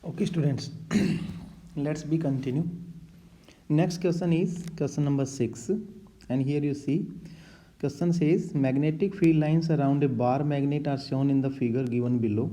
Okay, students, let's be continue. Next question is question number 6, and here you see question says magnetic field lines around a bar magnet are shown in the figure given below.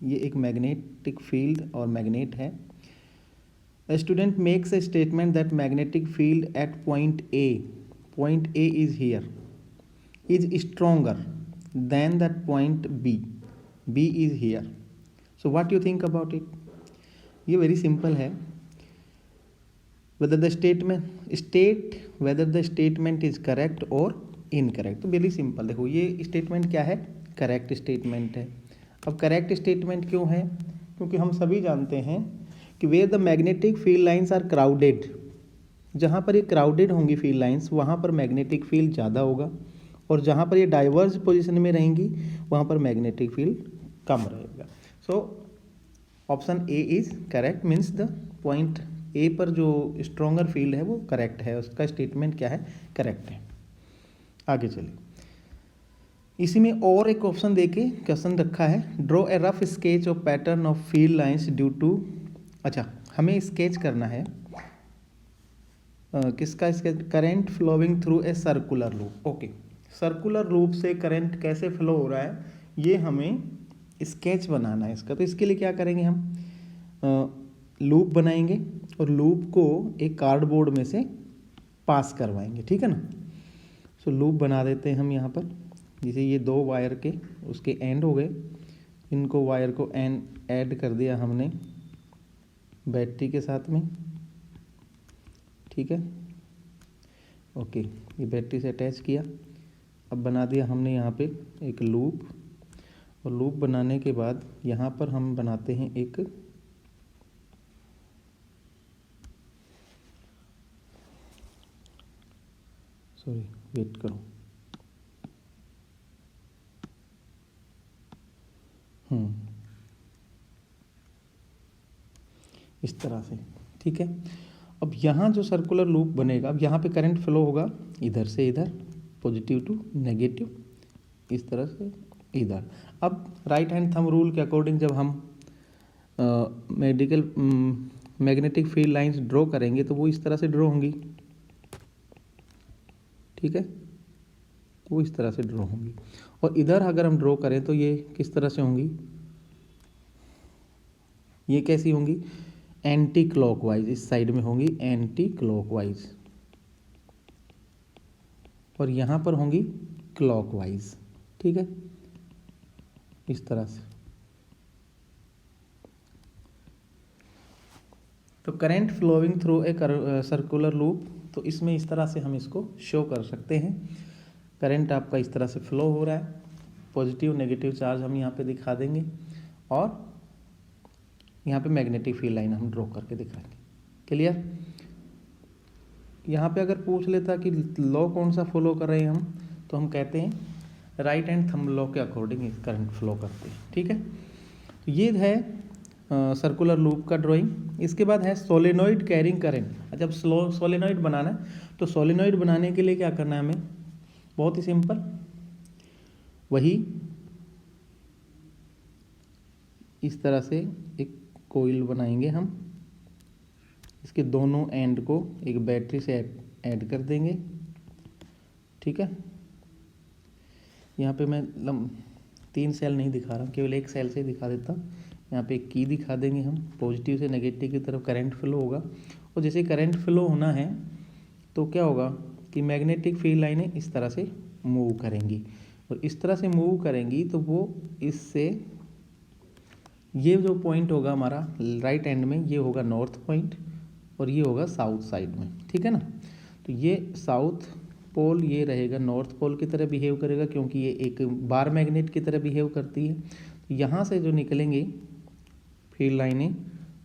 ये एक magnetic field और magnet है. A student makes a statement that magnetic field at point A is here, is stronger than that point B is here. So what do you think about it? ये very simple है. whether the statement is correct or incorrect. तो very simple. देखो ये statement क्या है, correct statement है. अब correct statement क्यों है, क्योंकि हम सभी जानते हैं कि where the magnetic field lines are crowded, जहाँ पर ये क्राउडेड होंगी फील्ड लाइंस वहाँ पर मैग्नेटिक फील्ड ज़्यादा होगा, और जहाँ पर ये डाइवर्स पोजीशन में रहेंगी वहाँ पर मैग्नेटिक फील्ड कम रहेगा. So option A is correct, means the point A पर जो स्ट्रॉन्गर फील्ड है वो करेक्ट है, उसका स्टेटमेंट क्या है, करेक्ट है. आगे चलिए. इसी में और एक ऑप्शन देके क्वेश्चन रखा है, draw a rough sketch of pattern of field lines due to. अच्छा, हमें स्केच करना है किसका sketch, current flowing through a circular loop. Okay, circular loop से करंट कैसे फ्लो हो रहा है ये हमें स्केच बनाना है इसका. तो इसके लिए क्या करेंगे, हम लूप बनाएंगे और लूप को एक कार्डबोर्ड में से पास करवाएंगे, ठीक है ना. सो लूप बना देते हैं हम यहाँ पर. जैसे ये दो वायर के उसके एंड हो गए, इनको वायर को ऐड कर दिया हमने बैटरी के साथ में, ठीक है. ओके, ये बैटरी से अटैच किया. अब बना दिया हमने यहाँ पे एक लूप, और लूप बनाने के बाद यहाँ पर हम बनाते हैं एक वेट करो. इस तरह से, ठीक है. अब यहाँ जो सर्कुलर लूप बनेगा, अब यहाँ पे करंट फ्लो होगा इधर से इधर, पॉजिटिव टू नेगेटिव, इस तरह से इधर. अब राइट हैंड थंब रूल के अकॉर्डिंग जब हम मैग्नेटिक फील्ड लाइंस ड्रॉ करेंगे तो वो इस तरह से ड्रॉ होंगी, ठीक है, वो इस तरह से ड्रॉ होंगी. और इधर अगर हम ड्रॉ करें तो ये किस तरह से होंगी, ये कैसी होंगी, एंटी क्लॉकवाइज, इस साइड में होंगी एंटी क्लॉकवाइज, और यहाँ पर होंगी क्लॉकवाइज, ठीक है, इस तरह से. तो current flowing through a circular loop, तो इसमें इस तरह से हम इसको शो कर सकते हैं. करंट आपका इस तरह से फ्लो हो रहा है, पॉजिटिव नेगेटिव चार्ज हम यहाँ पे दिखा देंगे, और यहाँ पे मैग्नेटिक फील्ड लाइन हम ड्रॉ करके दिखाएंगे. क्लियर. यहाँ पे अगर पूछ लेता कि लॉ कौन सा फॉलो कर रहे हैं हम, तो हम कहते हैं राइट हैंड थंब लॉ के अकॉर्डिंग करंट फ्लो करते हैं, ठीक है. तो ये है सर्कुलर लूप का ड्राइंग. इसके बाद है सोलेनॉइड कैरिंग करंट. जब सोलेनॉइड बनाना है तो सोलेनॉइड बनाने के लिए क्या करना है हमें, बहुत ही सिंपल, वही इस तरह से एक कोइल बनाएंगे हम, इसके दोनों एंड को एक बैटरी से ऐड कर देंगे, ठीक है. यहाँ पे मैं 3 सेल नहीं दिखा रहा, केवल एक सेल से ही दिखा देता. यहाँ पे एक की दिखा देंगे हम, पॉजिटिव से नेगेटिव की तरफ करंट फ्लो होगा, और जैसे करंट फ्लो होना है तो क्या होगा कि मैग्नेटिक फील्ड लाइनें इस तरह से मूव करेंगी, और इस तरह से मूव करेंगी तो वो इससे, ये जो पॉइंट होगा हमारा राइट एंड में, ये होगा नॉर्थ पॉइंट और ये होगा साउथ साइड में, ठीक है ना. तो ये साउथ पोल ये रहेगा नॉर्थ पोल की तरह बिहेव करेगा, क्योंकि ये एक बार मैग्नेट की तरह बिहेव करती है. तो यहाँ से जो निकलेंगे फील्ड लाइनें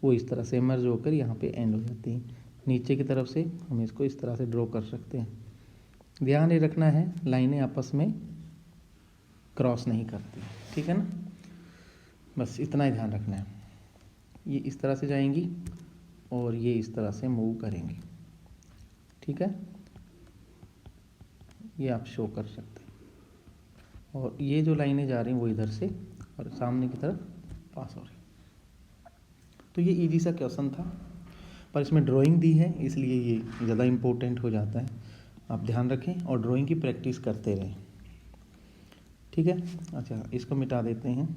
वो इस तरह से मर्ज होकर यहाँ पे एंड हो जाती हैं. नीचे की तरफ से हम इसको इस तरह से ड्रॉ कर सकते हैं. ध्यान ये रखना है लाइनें आपस में क्रॉस नहीं करती, ठीक है ना, बस इतना ही ध्यान रखना है. ये इस तरह से जाएंगी और ये इस तरह से मूव करेंगी, ठीक है. ये आप शो कर सकते हैं, और ये जो लाइनें जा रही हैं वो इधर से और सामने की तरफ पास हो रही. तो ये इजी सा क्वेश्चन था, पर इसमें ड्राइंग दी है इसलिए ये ज़्यादा इम्पोर्टेंट हो जाता है। आप ध्यान रखें और ड्राइंग की प्रैक्टिस करते रहें, ठीक है। अच्छा, इसको मिटा देते हैं,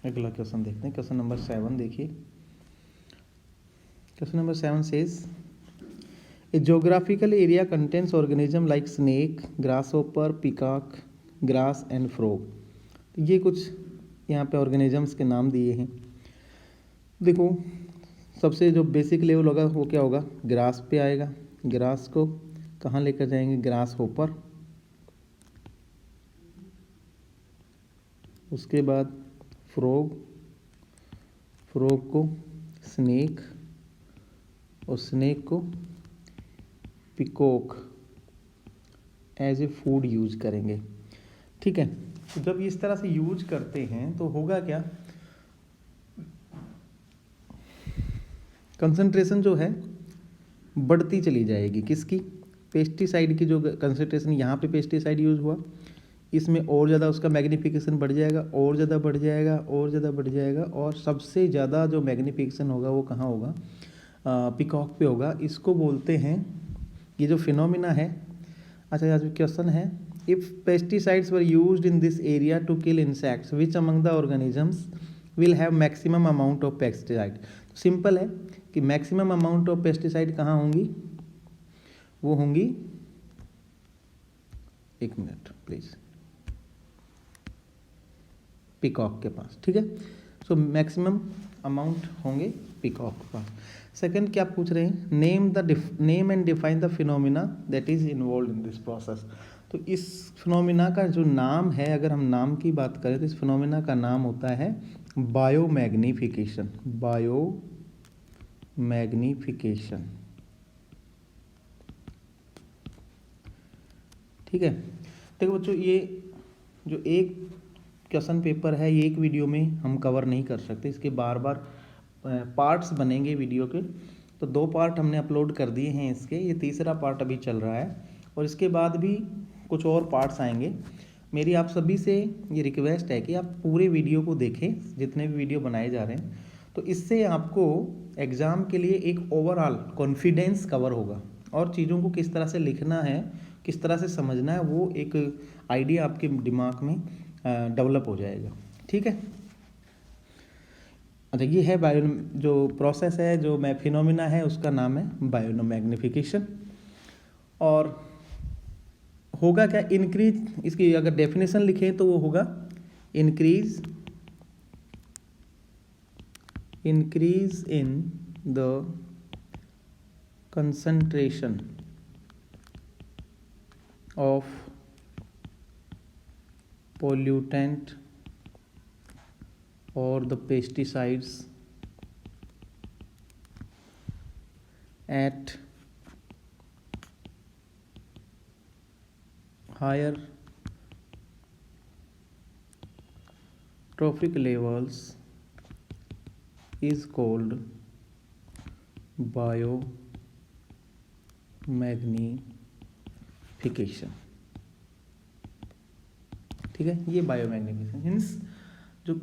अगला क्वेश्चन देखते हैं। क्वेश्चन नंबर 7 देखिए। Question number 7 says a geographical area contains organism like snake, grasshopper, peacock, grass and frog. तो ये कुछ यहाँ पे ऑर्गेनिजम्स के नाम दिए हैं। देखो, सबसे जो बेसिक लेवल होगा वो क्या होगा, ग्रास पे आएगा। ग्रास को कहाँ लेकर जाएंगे, ग्रास होपर, उसके बाद फ्रॉग, फ्रॉग को स्नेक, और स्नेक को peacock as a food use करेंगे, ठीक है। तो जब इस तरह से यूज करते हैं तो होगा क्या, कंसंट्रेशन जो है बढ़ती चली जाएगी। किसकी, पेस्टिसाइड की जो कंसंट्रेशन यहाँ पे पेस्टिसाइड यूज हुआ, इसमें और ज़्यादा उसका मैग्नीफिकेशन बढ़ जाएगा, और ज़्यादा बढ़ जाएगा, और ज़्यादा बढ़ जाएगा, और सबसे ज़्यादा जो मैग्नीफिकेशन होगा वो कहाँ होगा, पिकॉक पे होगा। इसको बोलते हैं, ये जो फिनोमिना है। अच्छा, आज क्वेश्चन है, if pesticides were used in this area to kill insects which among the organisms will have maximum amount of pesticide. Simple है कि मैक्सिमम अमाउंट ऑफ पेस्टिसाइड कहाँ होंगी, वो होंगी, एक मिनट प्लीज, पिकॉक के पास, ठीक है। सो मैक्सिमम अमाउंट होंगे पिकॉक के पास। सेकंड क्या पूछ रहे हैं, name and define the phenomena that is involve in this process. तो इस फिनोमिना का जो नाम है, अगर हम नाम की बात करें तो इस फिनोमिना का नाम होता है बायोमैग्निफिकेशन। बायोमैग्निफिकेशन, ठीक है। देखो बच्चों, ये जो एक क्वेश्चन पेपर है, ये एक वीडियो में हम कवर नहीं कर सकते, इसके बार बार पार्ट्स बनेंगे वीडियो के। तो 2 पार्ट हमने अपलोड कर दिए हैं इसके, ये तीसरा पार्ट अभी चल रहा है, और इसके बाद भी कुछ और पार्ट्स आएंगे। मेरी आप सभी से ये रिक्वेस्ट है कि आप पूरे वीडियो को देखें, जितने भी वीडियो बनाए जा रहे हैं, तो इससे आपको एग्ज़ाम के लिए एक ओवरऑल कॉन्फिडेंस कवर होगा, और चीज़ों को किस तरह से लिखना है, किस तरह से समझना है, वो एक आइडिया आपके दिमाग में डेवलप हो जाएगा, ठीक है। अच्छा, ये है बायो, जो प्रोसेस है, जो फिनोमिना है, उसका नाम है बायोमैग्निफिकेशन। और होगा क्या, इंक्रीज, इसकी अगर डेफिनेशन लिखें तो वो होगा increase in the concentration of pollutant or the pesticides at higher trophic levels is called biomagnification, ठीक है। ये बायोमैग्निफिकेशन मीन्स जो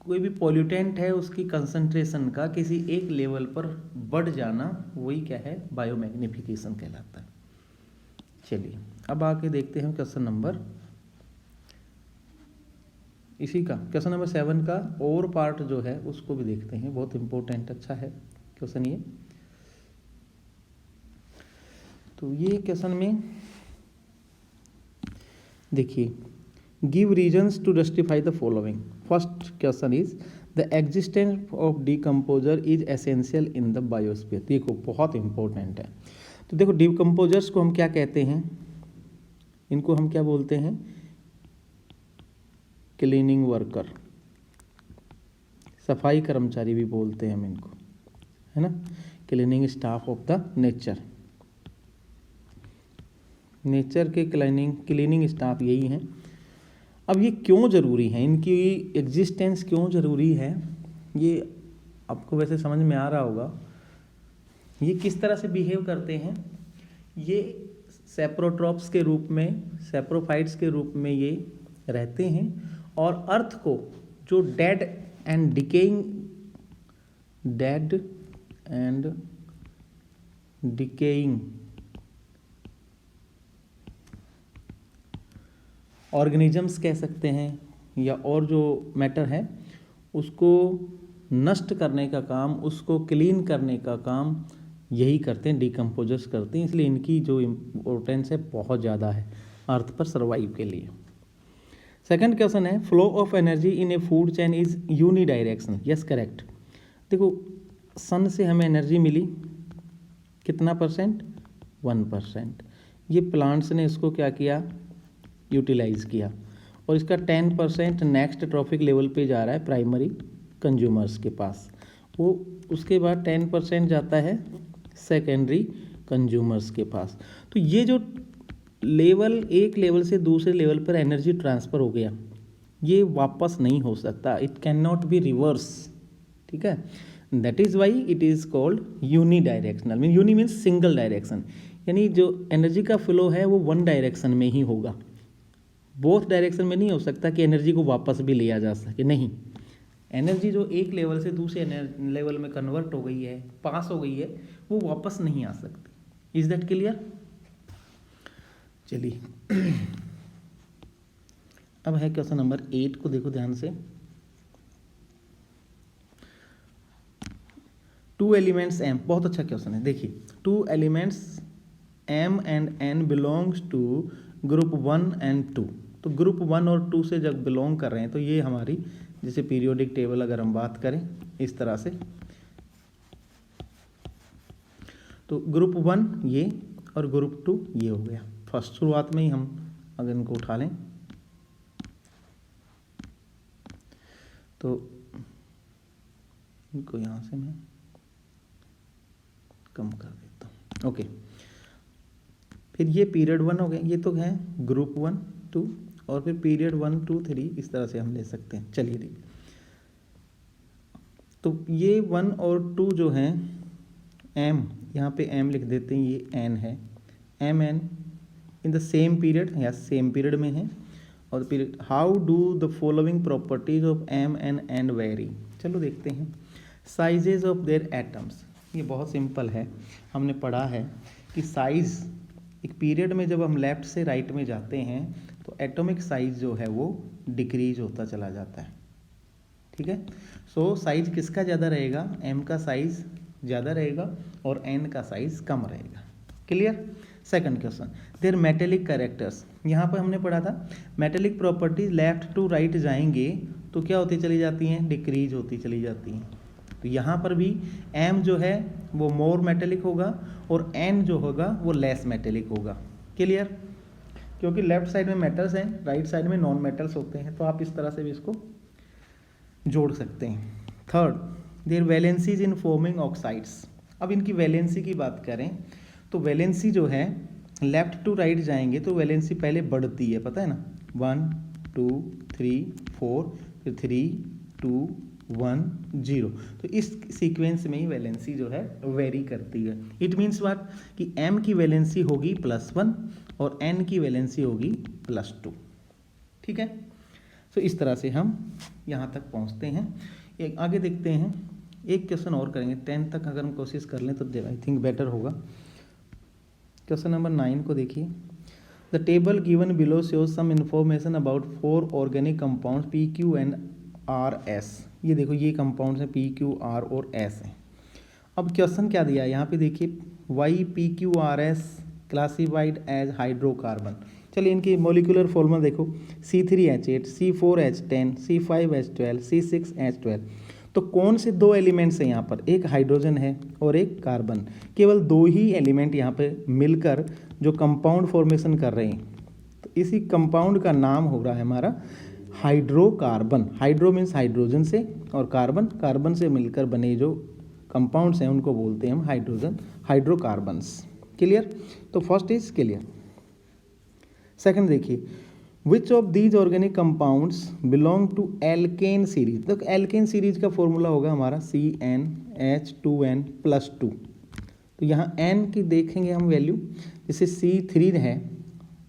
कोई भी पॉल्यूटेंट है उसकी कंसंट्रेशन का किसी एक लेवल पर बढ़ जाना, वही क्या है, बायोमैग्निफिकेशन कहलाता है। चलिए अब आके देखते हैं क्वेश्चन नंबर, इसी का क्वेश्चन नंबर 7 का और पार्ट जो है उसको भी देखते हैं, बहुत इंपॉर्टेंट, अच्छा है क्वेश्चन ये। तो ये क्वेश्चन में देखिए, give reasons to justify the following. First question is the existence of decomposer is essential in the biosphere. देखो बहुत इंपॉर्टेंट है। तो देखो, डिकम्पोजर्स को हम क्या कहते हैं, इनको हम क्या बोलते हैं, क्लीनिंग वर्कर, सफाई कर्मचारी भी बोलते हैं हम इनको, है ना, cleaning staff of the nature के क्लीनिंग स्टाफ यही हैं। अब ये क्यों ज़रूरी है, इनकी एग्जिस्टेंस क्यों ज़रूरी है, ये आपको वैसे समझ में आ रहा होगा। ये किस तरह से बिहेव करते हैं, ये सेप्रोट्रॉप्स के रूप में, सेप्रोफाइट्स के रूप में ये रहते हैं, और अर्थ को जो dead and decaying dead and decaying organisms कह सकते हैं, या और जो मैटर है उसको नष्ट करने का काम, उसको क्लीन करने का काम यही करते हैं, डिकम्पोजर्स करते हैं। इसलिए इनकी जो इम्पोर्टेंस है बहुत ज़्यादा है अर्थ पर सर्वाइव के लिए। सेकंड क्वेश्चन है, flow of energy in A food chain is unidirectional. Yes correct. देखो सन से हमें एनर्जी मिली कितना परसेंट, 1%। ये प्लांट्स ने इसको क्या किया, यूटिलाइज किया, और इसका 10% नेक्स्ट ट्रॉफिक लेवल पे जा रहा है प्राइमरी कंज्यूमर्स के पास, वो उसके बाद 10% जाता है सेकेंडरी कंज्यूमर्स के पास। तो ये जो लेवल, एक लेवल से दूसरे लेवल पर एनर्जी ट्रांसफ़र हो गया, ये वापस नहीं हो सकता, it can not be reverse. ठीक है, that is why it is called unidirectional. Mean uni means single direction, यानी जो एनर्जी का फ्लो है वो वन डायरेक्शन में ही होगा, बोथ डायरेक्शन में नहीं हो सकता कि एनर्जी को वापस भी लिया जा सके। नहीं, एनर्जी जो एक लेवल से दूसरे लेवल में कन्वर्ट हो गई है, पास हो गई है, वो वापस नहीं आ सकती। Is that clear? चलिए अब है क्वेश्चन नंबर 8 को देखो ध्यान से। 2 एलिमेंट्स एम, बहुत अच्छा क्वेश्चन है। देखिए 2 elements M and N belongs to group 1 and 2। तो ग्रुप 1 और 2 से जब बिलोंग कर रहे हैं तो ये हमारी जैसे पीरियोडिक टेबल अगर हम बात करें इस तरह से, तो ग्रुप 1 ये और ग्रुप 2 ये हो गया। फर्स्ट शुरुआत में ही हम अगर इनको उठा लें तो इनको यहाँ से मैं कम कर देता हूँ। ओके, फिर ये पीरियड 1 हो गया, ये तो है ग्रुप 1 2, और फिर पीरियड 1 2 3 इस तरह से हम ले सकते हैं। चलिए देखिए, तो ये 1 और 2 जो हैं एम, यहाँ पे एम लिख देते हैं, ये एन है, M N in the same period या सेम पीरियड में है। और period, how do the following properties of M N N vary. चलो देखते हैं। साइजेज ऑफ देयर एटम्स, ये बहुत सिंपल है, हमने पढ़ा है कि साइज एक पीरियड में जब हम लेफ्ट से राइट में जाते हैं तो एटॉमिक साइज जो है वो डिक्रीज होता चला जाता है। ठीक है, सो साइज किसका ज़्यादा रहेगा, एम का साइज ज़्यादा रहेगा और एन का साइज कम रहेगा। Clear? Second question, there metallic characters, यहाँ पर हमने पढ़ा था metallic properties left to right जाएंगे तो क्या होती चली जाती हैं, डिक्रीज होती चली जाती हैं। तो यहाँ पर भी एम जो है वो मोर मेटेलिक होगा और एन जो होगा वो लेस मेटेलिक होगा। क्लियर? क्योंकि लेफ्ट साइड में मेटल्स हैं, राइट साइड में नॉन मेटल्स होते हैं, तो आप इस तरह से भी इसको जोड़ सकते हैं। Third, there valencies in forming oxides. अब इनकी वैलेंसी की बात करें तो वैलेंसी जो है लेफ्ट टू राइट जाएंगे तो वैलेंसी पहले बढ़ती है, पता है ना, 1 2 3 4, फिर 3 2 1 0। तो इस सीक्वेंस में ही वैलेंसी जो है वेरी करती है। इट मीन्स व्हाट, कि एम की वैलेंसी होगी +1 और एन की वैलेंसी होगी +2। ठीक है, तो इस तरह से हम यहाँ तक पहुँचते हैं। एक आगे देखते हैं, एक क्वेश्चन और करेंगे, 10 तक अगर हम कोशिश कर लें तो आई थिंक बेटर होगा। क्वेश्चन नंबर 9 को देखिए। The table given below shows some information about 4 organic compounds PQ and RS। ये देखो ये कंपाउंड्स हैं PQ R और S हैं। अब क्वेश्चन क्या दिया है यहाँ पे देखिए, YPQRS क्लासिफाइड एज हाइड्रोकार्बन। चलिए इनकी मोलिकुलर फॉर्मूला देखो, C3H8 C4H10 C5H12 C6H12। तो कौन से 2 एलिमेंट्स हैं यहाँ पर, एक हाइड्रोजन है और एक कार्बन, केवल 2 ही एलिमेंट यहाँ पे मिलकर जो कंपाउंड फॉर्मेशन कर रहे हैं। तो इसी कंपाउंड का नाम हो रहा है हमारा हाइड्रोकार्बन। हाइड्रो मीन्स हाइड्रोजन से, और कार्बन, कार्बन से मिलकर बने जो कंपाउंड्स हैं उनको बोलते हैं हम हाइड्रोजन, हाइड्रोकार्बन्स। क्लियर? तो फर्स्ट इज क्लियर। सेकंड देखिए, which of these organic compounds belong to alkane series. तो एल्केन सीरीज का फॉर्मूला होगा हमारा CnH2n+2। तो यहाँ n की देखेंगे हम वैल्यू, जैसे C3 है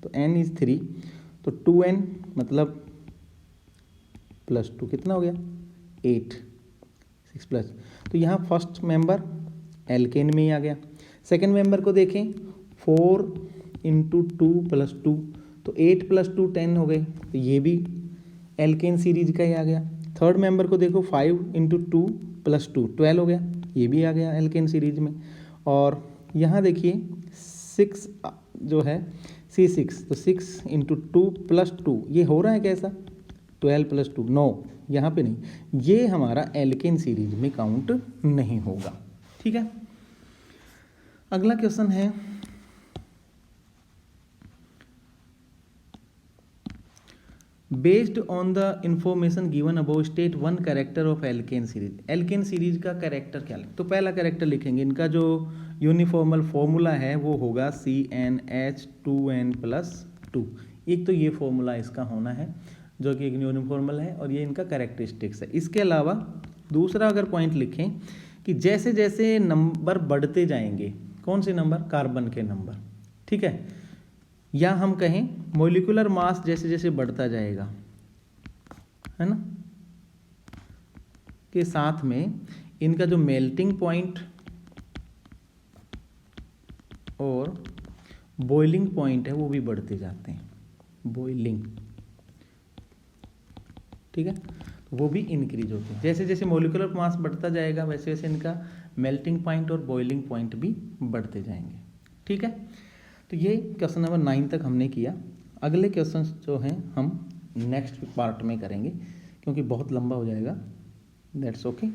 तो n इज 3, तो 2n मतलब +2 कितना हो गया 8 6 प्लस, तो यहाँ फर्स्ट मेंबर एल्केन में ही आ गया। सेकेंड मेंबर को देखें 4 इंटू 2 प्लस 2, तो 8 प्लस 2 10 हो गए, तो ये भी एल्केन सीरीज का ही आ गया। थर्ड मेंबर को देखो 5 इंटू 2 प्लस 2 12 हो गया, ये भी आ गया एल्केन सीरीज में। और यहाँ देखिए 6 जो है C6, तो 6 इंटू 2 प्लस 2 ये हो रहा है कैसा 12 प्लस 2, नो यहाँ पे नहीं, ये हमारा एल्केन सीरीज में काउंट नहीं होगा। ठीक है, अगला क्वेश्चन है based on the information given above state one character of alkane series. Alkane series का कैरेक्टर क्या लिखें, तो पहला कैरेक्टर लिखेंगे, इनका जो यूनिफॉर्मल फॉर्मूला है वो होगा CnH2n+2। एक तो ये फॉर्मूला इसका होना है जो कि एक यूनिफॉर्मल है और ये इनका कैरेक्टरिस्टिक्स है। इसके अलावा दूसरा अगर पॉइंट लिखें कि जैसे जैसे नंबर बढ़ते जाएंगे, कौन से नंबर, कार्बन के नंबर, ठीक है, या हम कहें मॉलिक्यूलर मास जैसे जैसे बढ़ता जाएगा, है ना, के साथ में इनका जो मेल्टिंग पॉइंट और बॉइलिंग पॉइंट है वो भी बढ़ते जाते हैं, बॉइलिंग, ठीक है, वो भी इंक्रीज होते हैं। जैसे जैसे मॉलिक्यूलर मास बढ़ता जाएगा वैसे वैसे इनका मेल्टिंग पॉइंट और बॉइलिंग पॉइंट भी बढ़ते जाएंगे। ठीक है, तो ये क्वेश्चन नंबर 9 तक हमने किया। अगले क्वेश्चन जो हैं हम नेक्स्ट पार्ट में करेंगे क्योंकि बहुत लंबा हो जाएगा। That's okay.